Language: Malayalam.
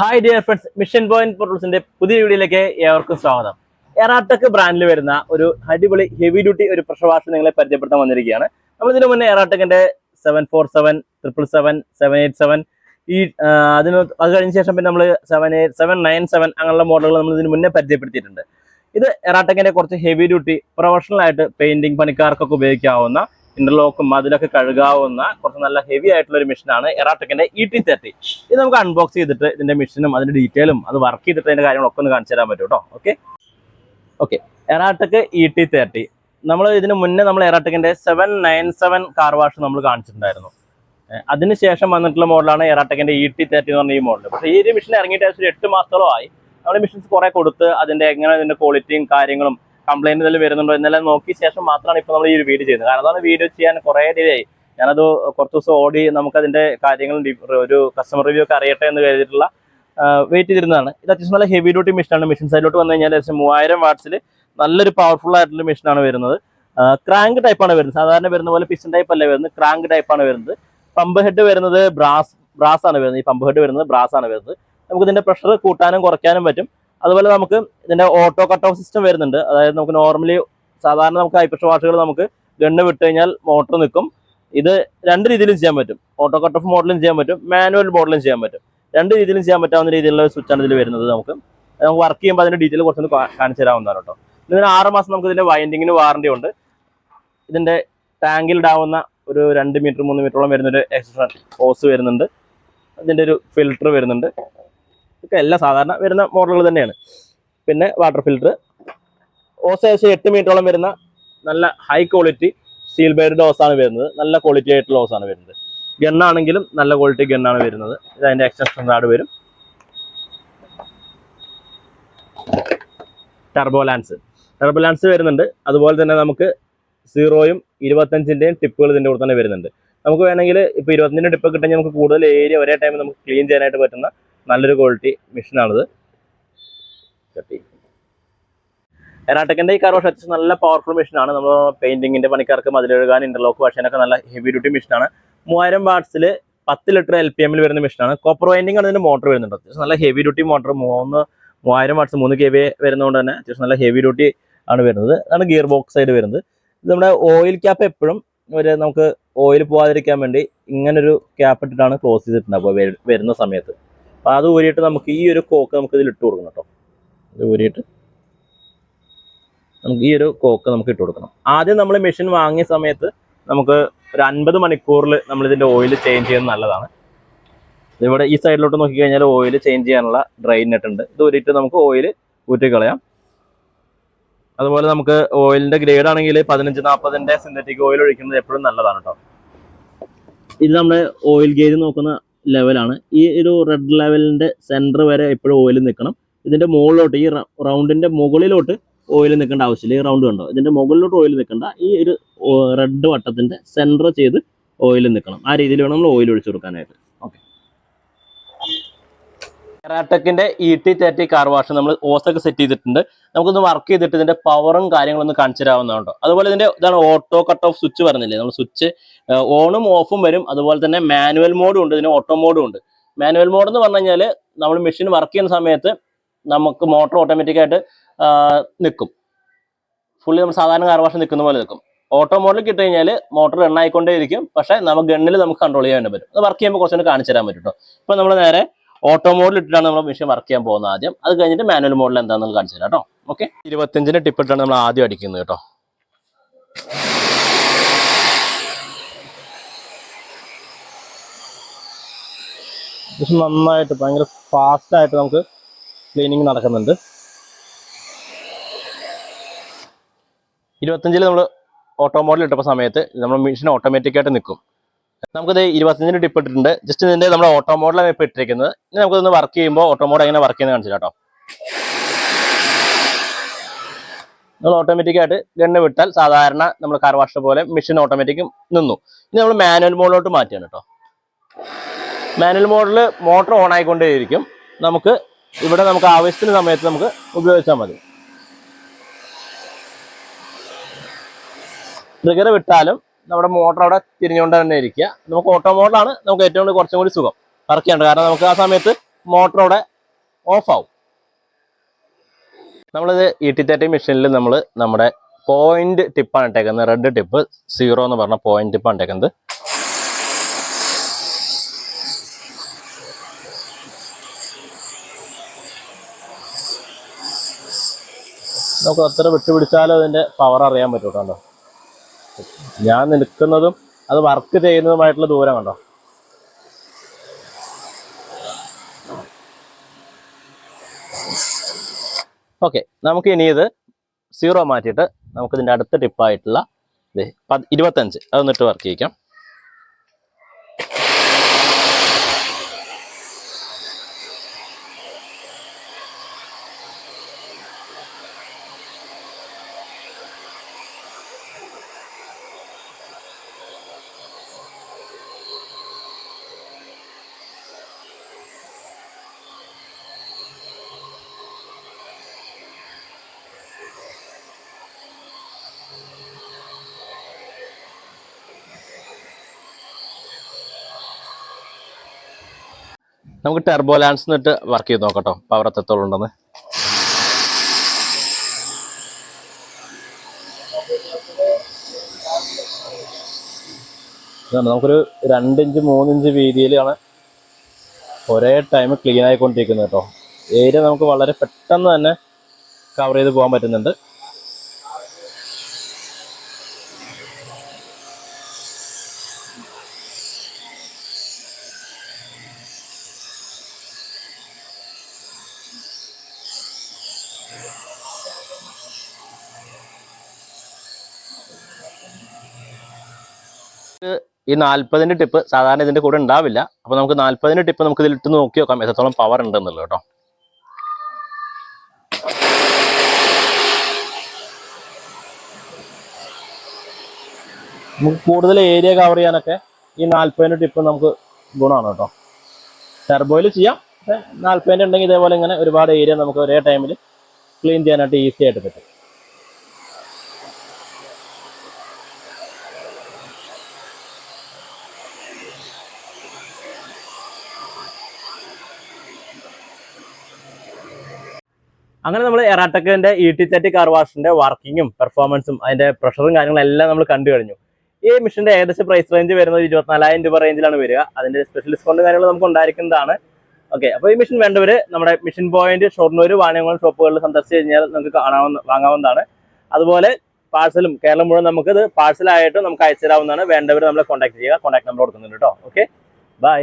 Hi dear friends, mission point പോർട്ടൽസിന്റെ പുതിയ വീഡിയോയിലേക്ക് ഏവർക്കും സ്വാഗതം. എറാടെക് ബ്രാൻഡിൽ വരുന്ന ഒരു അടിപൊളി ഹെവി ഡ്യൂട്ടി ഒരു പ്രഷർ വാഷർ നിങ്ങളെ പരിചയപ്പെടുത്താൻ വന്നിരിക്കുകയാണ്. നമ്മൾ ഇതിനു മുന്നേ എറാടെക്കിന്റെ 747, 777, 787 അത് കഴിഞ്ഞ ശേഷം പിന്നെ നമ്മൾ 78, 797 അങ്ങനെയുള്ള മോഡലുകൾ നമ്മൾ ഇതിന് മുന്നേ പരിചയപ്പെടുത്തിയിട്ടുണ്ട്. ഇത് എറാടെക്കിന്റെ കുറച്ച് ഹെവി ഡ്യൂട്ടി പ്രൊഫഷണൽ ആയിട്ട് പെയിന്റിംഗ് പണിക്കാർക്കൊക്കെ ഉപയോഗിക്കാവുന്ന ഇന്റർലോക്കും അതിലൊക്കെ കഴുകാവുന്ന കുറച്ച് നല്ല ഹെവി ആയിട്ടുള്ള ഒരു മെഷീനാണ് എറാടെക്കിന്റെ ET30. ഇത് നമുക്ക് അൺബോക്സ് ചെയ്തിട്ട് ഇതിന്റെ മെഷീനും അതിന്റെ ഡീറ്റെയിലും അത് വർക്ക് ചെയ്തിട്ട് അതിന്റെ കാര്യങ്ങളൊക്കെ ഒന്ന് കാണിച്ചു തരാൻ പറ്റും കേട്ടോ. ഓക്കെ എറാടെക് ET30 നമ്മൾ ഇതിന് മുന്നേ നമ്മൾ എറാടെക്കിന്റെ 797 കാർ വാഷ് നമ്മൾ കാണിച്ചിട്ടുണ്ടായിരുന്നു. അതിനുശേഷം വന്നിട്ടുള്ള മോഡലാണ് എറാടെക്കിന്റെ ET30 എന്ന് പറഞ്ഞ ഈ മോഡൽ. പക്ഷേ ഈ ഒരു മെഷീൻ ഇറങ്ങിയിട്ട് ഒരു 8 മാസത്തോളം ആയി. നമ്മൾ മെഷീൻസ് കുറെ കൊടുത്ത് അതിന്റെ ക്വാളിറ്റിയും കാര്യങ്ങളും കംപ്ലൈന്റ് എന്തെങ്കിലും വരുന്നുണ്ടോ എന്നെല്ലാം നോക്കിയ ശേഷം മാത്രമാണ് ഇപ്പോൾ നമ്മൾ ഈ ഒരു വീഡിയോ ചെയ്യുന്നത്. കാരണം അതാണ് വീഡിയോ ചെയ്യാൻ കുറേ ഡിലേ ആയി. ഞാനത് കുറച്ച് ദിവസം ഓടി നമുക്കതിന്റെ കാര്യങ്ങളും ഒരു കസ്റ്റമർ റിവ്യൂ ഒക്കെ അറിയട്ടെ എന്ന് കരുതിയിട്ടുള്ള വെയിറ്റ് ചെയ്തിരുന്നതാണ്. ഇത് അത്യാവശ്യം നല്ല ഹെവി ഡ്യൂട്ടി മെഷീനാണ്. മെഷീൻ സൈഡിലോട്ട് വന്നു കഴിഞ്ഞാൽ ഏകദേശം 3000 വാട്ട്സിൽ നല്ലൊരു പവർഫുൾ ആയിട്ടുള്ള മെഷീനാണ് വരുന്നത്. ക്രാങ്ക് ടൈപ്പാണ് വരുന്നത്. സാധാരണ വരുന്ന പോലെ പിസ്റ്റൺ ടൈപ്പ് അല്ല വരുന്നത്, ക്രാങ്ക് ടൈപ്പാണ് വരുന്നത്. പമ്പ് ഹെഡ് വരുന്നത് ബ്രാസ് ആണ് വരുന്നത്. ഈ പമ്പ് ഹെഡ് വരുന്നത് ബ്രാസ് ആണ് വരുന്നത്. നമുക്ക് ഇതിന്റെ പ്രഷർ കൂട്ടാനും കുറയ്ക്കാനും പറ്റും. അതുപോലെ നമുക്ക് ഇതിന്റെ ഓട്ടോ കട്ട് ഓഫ് സിസ്റ്റം വരുന്നുണ്ട്. അതായത് നമുക്ക് നോർമലി സാധാരണ നമുക്ക് ഹൈ പ്രഷർ വാഷുകൾ നമുക്ക് ഗണ്ണ് വിട്ട് കഴിഞ്ഞാൽ മോട്ടർ നിൽക്കും. ഇത് രണ്ട് രീതിയിലും ചെയ്യാൻ പറ്റും. ഓട്ടോ കട്ട് ഓഫ് മോഡലും ചെയ്യാൻ പറ്റും, മാനുവൽ മോഡലും ചെയ്യാൻ പറ്റും. രണ്ട് രീതിയിലും ചെയ്യാൻ പറ്റാവുന്ന രീതിയിലുള്ള സ്വിച്ചാണ് ഇതിൽ വരുന്നത്. നമുക്ക് വർക്ക് ചെയ്യുമ്പോൾ അതിന്റെ ഡീറ്റെയിൽ കുറച്ചൊന്ന് കാണിച്ചു തരാവുന്നതാണ് കേട്ടോ. ഇതിന് 6 മാസം നമുക്ക് ഇതിന്റെ വൈൻഡിങ്ങിന് വാറണ്ടി ഉണ്ട്. ഇതിന്റെ ടാങ്കിൽ ഇടാവുന്ന ഒരു 2 മീറ്റർ 3 മീറ്ററോളം വരുന്നൊരു എക്സ്ട്രാ ഹോസ് വരുന്നുണ്ട്. അതിന്റെ ഒരു ഫിൽറ്റർ വരുന്നുണ്ട്. ഇതൊക്കെ എല്ലാം സാധാരണ വരുന്ന മോഡലുകൾ തന്നെയാണ്. പിന്നെ വാട്ടർ ഫിൽറ്റർ, ഓസ് ഏകദേശം 8 മീറ്ററോളം വരുന്ന നല്ല ഹൈ ക്വാളിറ്റി സ്റ്റീൽ ബെയർഡ് ഓസാണ് വരുന്നത്. നല്ല ക്വാളിറ്റി ആയിട്ടുള്ള ഓസാണ് വരുന്നത്. ഗണ്ണാണെങ്കിലും നല്ല ക്വാളിറ്റി ഗണ്ണാണ് വരുന്നത്. ഇത് അതിന്റെ എക്സ്റ്റൻഷൻ കാർഡ് വരും. ടർബോ ലാൻസ് വരുന്നുണ്ട്. അതുപോലെ തന്നെ നമുക്ക് 0-യും 25-ന്റെയും ടിപ്പുകൾ ഇതിൻ്റെ കൂടെ തന്നെ വരുന്നുണ്ട്. നമുക്ക് വേണമെങ്കിൽ ഇപ്പോൾ 25-ന്റെ ടിപ്പ് കിട്ടുമെങ്കിൽ നമുക്ക് കൂടുതൽ ഏരിയ ഒരേ ടൈം നമുക്ക് ക്ലീൻ ചെയ്യാനായിട്ട് പറ്റുന്ന നല്ലൊരു ക്വാളിറ്റി മെഷീനാണിത്. എറാടെക്കിന്റെ ഈ കാർ വാഷ് അത്യാവശ്യം നല്ല പവർഫുൾ മെഷീനാണ്. നമ്മൾ പെയിന്റിങ്ങിന്റെ പണിക്കാർക്ക് മതിലെഴുകാൻ ഇന്റർലോക്ക് വാഷാനൊക്കെ നല്ല ഹെവി ഡ്യൂട്ടി മെഷീനാണ്. 3000 വാട്ട്സിൽ 10 ലിറ്റർ LPM വരുന്ന മെഷീനാണ്. കോപ്പർ വൈൻഡിംഗ് ആണ് ഇതിന്റെ മോട്ടർ വരുന്നുണ്ട്. അത്യാവശ്യം നല്ല heavy duty motor. 3000 watts 3 kVA വരുന്നതുകൊണ്ട് തന്നെ അത്യാവശ്യം നല്ല ഹെവി ഡ്യൂട്ടി ആണ് വരുന്നത്. അതാണ് ഗിയർ ബോക്സ് സൈഡ് വരുന്നത്. ഇത് നമ്മുടെ ഓയിൽ ക്യാപ്പ് എപ്പോഴും നമുക്ക് ഓയിൽ പോകാതിരിക്കാൻ വേണ്ടി ഇങ്ങനൊരു ക്യാപ്പ് ഇട്ടിട്ടാണ് ക്ലോസ് ചെയ്തിട്ടുണ്ടാവുക വരുന്ന സമയത്ത്. അപ്പോൾ അത് ഊരിയിട്ട് നമുക്ക് ഈ ഒരു കോക്ക് നമുക്ക് ഇതിൽ ഇട്ട് കൊടുക്കണം കേട്ടോ. ഇത് ഊരിയിട്ട് നമുക്ക് ഈ ഒരു കോക്ക് നമുക്ക് ഇട്ട് കൊടുക്കണം. ആദ്യം നമ്മൾ മെഷീൻ വാങ്ങിയ സമയത്ത് നമുക്ക് ഒരു 50 മണിക്കൂറിൽ നമ്മൾ ഇതിന്റെ ഓയിൽ ചേഞ്ച് ചെയ്യുന്നത് നല്ലതാണ്. ഇവിടെ ഈ സൈഡിലോട്ട് നോക്കിക്കഴിഞ്ഞാൽ ഓയിൽ ചേഞ്ച് ചെയ്യാനുള്ള ഡ്രെയിൻ നെറ്റ് ഉണ്ട്. ഇത് ഊരിയിട്ട് നമുക്ക് ഓയിൽ ഊറ്റിക്കളയാം. അതുപോലെ നമുക്ക് ഓയിലിന്റെ ഗ്രേഡ് ആണെങ്കിൽ 1540-ന്റെ സിന്തറ്റിക് ഓയിൽ ഒഴിക്കുന്നത് എപ്പോഴും നല്ലതാണ് കേട്ടോ. ഇത് നമ്മുടെ ഓയിൽ ഗേജ് നോക്കുന്ന ലെവലാണ്. ഈ ഒരു റെഡ് ലെവലിന്റെ സെന്റർ വരെ എപ്പോഴും ഓയിൽ നിൽക്കണം. ഇതിന്റെ മുകളിലോട്ട് ഈ റൗണ്ടിന്റെ മുകളിലോട്ട് ഓയിൽ നിൽക്കേണ്ട ആവശ്യമില്ല. ഈ റൗണ്ട് കണ്ടോ, ഇതിന്റെ മുകളിലോട്ട് ഓയിൽ നിൽക്കണ്ട. ഈ ഒരു റെഡ് വട്ടത്തിന്റെ സെന്റർ ചെയ്ത് ഓയിൽ നിൽക്കണം. ആ രീതിയിൽ വേണം നമ്മൾ ഓയിൽ ഒഴിച്ചു കൊടുക്കാനായിട്ട്. ഓക്കെ, എറാടെക്കിന്റെ ET30 കാർ വാഷ് നമ്മൾ ഓസൊക്കെ സെറ്റ് ചെയ്തിട്ടുണ്ട്. നമുക്കൊന്ന് വർക്ക് ചെയ്തിട്ട് ഇതിന്റെ പവറും കാര്യങ്ങളൊന്നും കാണിച്ചു തരാവുന്നതുണ്ടോ. അതുപോലെ ഇതാണ് ഓട്ടോ കട്ട് ഓഫ് സ്വിച്ച് പറഞ്ഞില്ലേ, നമ്മൾ സ്വിച്ച് ഓണും ഓഫും വരും. അതുപോലെ തന്നെ മാനുവൽ മോഡും ഉണ്ട്, ഇതിന് ഓട്ടോ മോഡും ഉണ്ട്. മാനുവൽ മോഡ് എന്ന് പറഞ്ഞു കഴിഞ്ഞാൽ നമ്മൾ മെഷീൻ വർക്ക് ചെയ്യുന്ന സമയത്ത് നമുക്ക് മോട്ടർ ഓട്ടോമാറ്റിക്കായിട്ട് നിൽക്കും. ഫുള്ളി നമ്മൾ സാധാരണ കാർ വാഷ് നിൽക്കുന്ന പോലെ നിൽക്കും. ഓട്ടോ മോഡിൽ കിട്ടി കഴിഞ്ഞാൽ മോട്ടർ റൺ ആയിക്കൊണ്ടേ ഇരിക്കും. പക്ഷേ നമുക്ക് ഗണ്ണിൽ നമുക്ക് കൺട്രോൾ ചെയ്യാൻ വേണ്ടി പറ്റും. അത് വർക്ക് ചെയ്യുമ്പോൾ കുറച്ചുകൂടി കാണിച്ചു തരാൻ പറ്റും കേട്ടോ. ഇപ്പോൾ നമ്മൾ നേരെ ഓട്ടോ മോഡിൽ ഇട്ടിട്ടാണ് നമ്മൾ മെഷീൻ വർക്ക് ചെയ്യാൻ പോകുന്നത് ആദ്യം. അത് കഴിഞ്ഞിട്ട് മാനുവൽ മോഡിൽ എന്താണെന്ന് കാണിച്ചു തരാം കേട്ടോ. ഓക്കെ, 25-ന്റെ ടിപ്പ് ഇട്ടാണ് നമ്മൾ ആദ്യം അടിക്കുന്നത് കേട്ടോ. നന്നായിട്ട് ഭയങ്കര ഫാസ്റ്റായിട്ട് നമുക്ക് ക്ലീനിങ് നടക്കുന്നുണ്ട്. 25-ൽ നമ്മൾ ഓട്ടോ മോഡിൽ ഇട്ടപ്പോൾ സമയത്ത് നമ്മൾ മെഷീൻ ഓട്ടോമാറ്റിക്കായിട്ട് നിൽക്കും. നമുക്കിത് 25-ന്റെ ടിപ്പ് ഇട്ടിട്ടുണ്ട്. ജസ്റ്റ് ഇതിന്റെ നമ്മുടെ ഓട്ടോ മോഡിലാണ് ഇപ്പോൾ ഇട്ടിരിക്കുന്നത്. ഇനി നമുക്കിതൊന്ന് വർക്ക് ചെയ്യുമ്പോൾ ഓട്ടോ മോഡ് എങ്ങനെ വർക്ക് ചെയ്യുന്നത് കാണിച്ചു കേട്ടോ. നമ്മൾ ഓട്ടോമാറ്റിക്കായിട്ട് ഗണ്ണ് വിട്ടാൽ സാധാരണ നമ്മൾ കാർ വാഷ് പോലെ മെഷീൻ ഓട്ടോമാറ്റിക്കും നിന്നു. ഇനി നമ്മൾ മാനുവൽ മോഡിലോട്ട് മാറ്റുകയാണ് കേട്ടോ. മാനുവൽ മോഡിൽ മോട്ടർ ഓൺ ആയിക്കൊണ്ടേയിരിക്കും. നമുക്ക് ഇവിടെ നമുക്ക് ആവശ്യത്തിന് സമയത്ത് നമുക്ക് ഉപയോഗിച്ചാൽ മതി. ട്രിഗർ വിട്ടാലും നമ്മുടെ മോട്ടർ അവിടെ തിരിഞ്ഞുകൊണ്ട് തന്നെ ഇരിക്കുക. നമുക്ക് ഓട്ടോ മോഡിലാണ് നമുക്ക് ഏറ്റവും കുറച്ചും കൂടി സുഖം വർക്ക് ചെയ്യേണ്ടത്. കാരണം നമുക്ക് ആ സമയത്ത് മോട്ടറോടെ ഓഫ് ആവും. നമ്മളിത് ET30 മെഷീനിൽ നമ്മൾ നമ്മുടെ പോയിന്റ് ടിപ്പാണ് ഇട്ടേക്കുന്നത്. റെഡ് ടിപ്പ് 0 എന്ന് പറഞ്ഞ പോയിന്റ് ടിപ്പാണ് ഇട്ടേക്കുന്നത്. നമുക്ക് അത്ര വിട്ടുപിടിച്ചാലും അതിൻ്റെ പവർ അറിയാൻ പറ്റും കേട്ടോ. ഞാൻ നിൽക്കുന്നതും അത് വർക്ക് ചെയ്യുന്നതുമായിട്ടുള്ള ദൂരം കണ്ടോ. ഓക്കെ, നമുക്ക് ഇനി ഇത് 0 മാറ്റിയിട്ട് നമുക്ക് ഇതിൻ്റെ അടുത്ത ടിപ്പായിട്ടുള്ള 25 അതൊന്നിട്ട് വർക്ക് ചെയ്യിക്കാം. നമുക്ക് ടെർബോ ലാൻസ് എന്നിട്ട് വർക്ക് ചെയ്ത് നോക്കട്ടോ, പവർ എത്രത്തോളം ഉണ്ടെന്ന്. നമുക്കൊരു 2 ഇഞ്ച് 3 ഇഞ്ച് വീതിയിലാണ് ഒരേ ടൈം ക്ലീൻ ആയിക്കൊണ്ടിരിക്കുന്നത് കേട്ടോ. ഏരിയ നമുക്ക് വളരെ പെട്ടെന്ന് തന്നെ കവർ ചെയ്ത് പോകാൻ പറ്റുന്നുണ്ട്. ഈ 40-ന്റെ ടിപ്പ് സാധാരണ ഇതിൻ്റെ കൂടെ ഉണ്ടാവില്ല. അപ്പോൾ നമുക്ക് 40-ന്റെ ടിപ്പ് നമുക്ക് ഇതിലിട്ട് നോക്കി നോക്കാം എത്രത്തോളം പവർ ഉണ്ടെന്നുള്ളത് കേട്ടോ. നമുക്ക് കൂടുതൽ ഏരിയ കവർ ചെയ്യാനൊക്കെ ഈ 40-ന്റെ ടിപ്പ് നമുക്ക് ഗുണമാണ് കേട്ടോ. ടെർബോയിൽ ചെയ്യാം, പക്ഷേ 40-ന്റെ ഉണ്ടെങ്കിൽ ഇതേപോലെ ഇങ്ങനെ ഒരുപാട് ഏരിയ നമുക്ക് ഒരേ ടൈമിൽ ക്ലീൻ ചെയ്യാനായിട്ട് ഈസി ആയിട്ട് പറ്റും. അങ്ങനെ നമ്മൾ എറാടെക്കിന്റെ ET30 കാർ വാഷിന്റെ വർക്കിങ്ങും പെർഫോമൻസും അതിന്റെ പ്രഷറും കാര്യങ്ങളും എല്ലാം നമ്മൾ കണ്ടു കഴിഞ്ഞു. ഈ മെഷീന്റെ ഏകദേശം പ്രൈസ് റേഞ്ച് വരുന്നത് 24,000 രൂപ റേഞ്ചിലാണ് വരിക. അതിന്റെ സ്പെഷ്യൽ ഡിസ്കൗണ്ട് കാര്യങ്ങൾ നമുക്ക് ഉണ്ടായിരിക്കുന്നതാണ്. ഓക്കെ, അപ്പോൾ ഈ മെഷീൻ വേണ്ടവർ നമ്മുടെ മിഷൻ പോയിന്റ് ഷൊർണൂർ വാണിയംകുളം ഷോപ്പുകളിൽ സന്ദർശിച്ച് കഴിഞ്ഞാൽ നമുക്ക് വാങ്ങാവുന്നതാണ്. അതുപോലെ പാഴ്സലും കേരളം മുഴുവൻ നമുക്ക് ഇത് പാഴ്സലായിട്ട് നമുക്ക് അയച്ചു തരാവുന്നതാണ്. വേണ്ടവർ നമ്മളെ കോൺടാക്ട് ചെയ്യുക. കോൺടാക്ട് നമ്പർ കൊടുക്കുന്നുണ്ട് കേട്ടോ. Okay, by.